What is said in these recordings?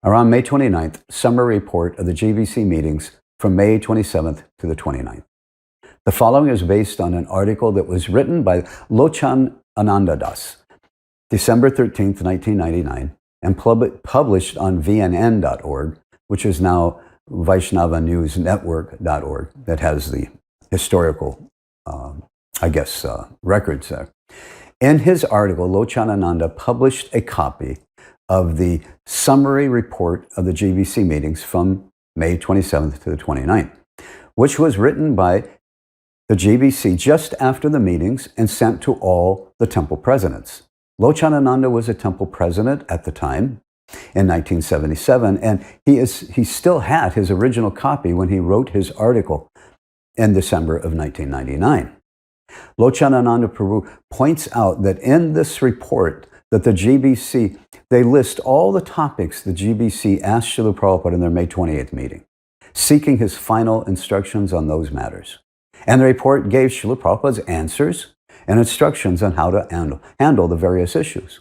Around May 29th, summary report of the GBC meetings from May 27th to the 29th. The following is based on an article that was written by Lochan Anandadas, December 13th, 1999, and published on vnn.org, which is now VaishnavanewsNetwork.org, that has the historical, records there. In his article, Lochanananda published a copy of the summary report of the GBC meetings from May 27th to the 29th, which was written by the GBC just after the meetings and sent to all the temple presidents. Lochanananda was a temple president at the time in 1977, and he still had his original copy when he wrote his article in December of 1999. Lochanananda Prabhu points out that in this report that the GBC, they list all the topics the GBC asked Srila Prabhupada in their May 28th meeting, seeking his final instructions on those matters. And the report gave Srila Prabhupada's answers and instructions on how to handle the various issues.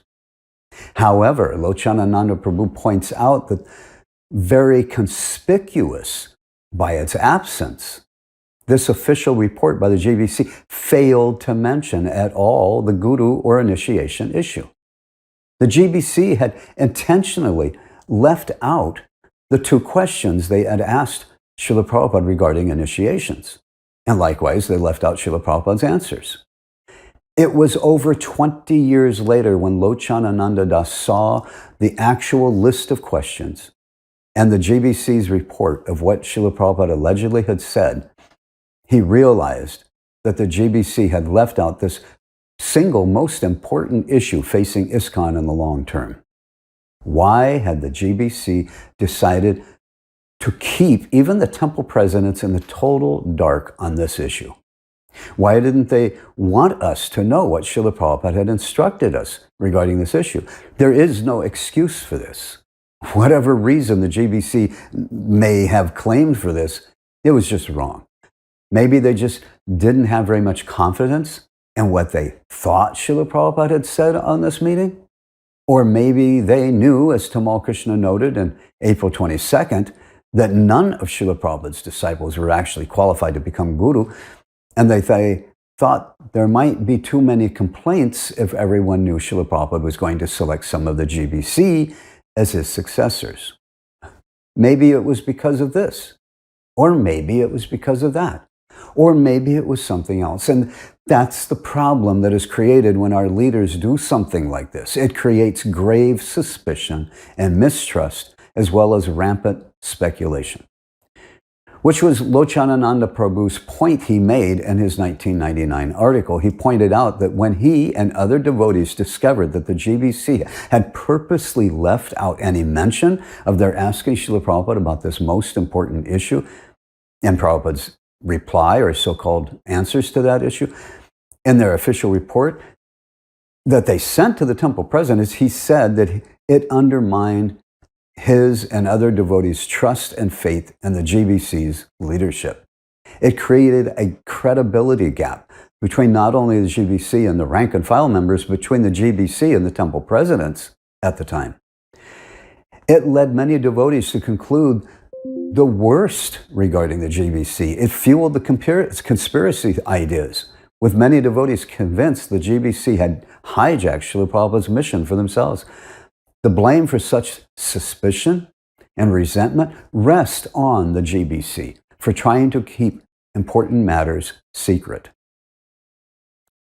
However, Lochanananda Prabhu points out that very conspicuous by its absence, this official report by the GBC failed to mention at all the guru or initiation issue. The GBC had intentionally left out the two questions they had asked Srila Prabhupada regarding initiations. And likewise, they left out Srila Prabhupada's answers. It was over 20 years later when Lochanananda Das saw the actual list of questions and the GBC's report of what Srila Prabhupada allegedly had said. He realized that the GBC had left out this single most important issue facing ISKCON in the long term. Why had the GBC decided to keep even the temple presidents in the total dark on this issue? Why didn't they want us to know what Srila Prabhupada had instructed us regarding this issue? There is no excuse for this. Whatever reason the GBC may have claimed for this, it was just wrong. Maybe they just didn't have very much confidence in what they thought Srila Prabhupada had said on this meeting. Or maybe they knew, as Tamal Krishna noted in April 22nd, that none of Srila Prabhupada's disciples were actually qualified to become guru, and they thought there might be too many complaints if everyone knew Srila Prabhupada was going to select some of the GBC as his successors. Maybe it was because of this, or maybe it was because of that, or maybe it was something else. And that's the problem that is created when our leaders do something like this. It creates grave suspicion and mistrust, as well as rampant speculation, which was Lochanananda Prabhu's point he made in his 1999 article. He pointed out that when he and other devotees discovered that the GBC had purposely left out any mention of their asking Srila Prabhupada about this most important issue, and Prabhupada's reply or so-called answers to that issue, in their official report that they sent to the temple presidents, he said that it undermined his and other devotees' trust and faith in the GBC's leadership. It created a credibility gap between not only the GBC and the rank and file members, between the GBC and the temple presidents at the time. It led many devotees to conclude the worst regarding the GBC. It fueled the conspiracy ideas, with many devotees convinced the GBC had hijacked Srila Prabhupada's mission for themselves. The blame for such suspicion and resentment rests on the GBC for trying to keep important matters secret.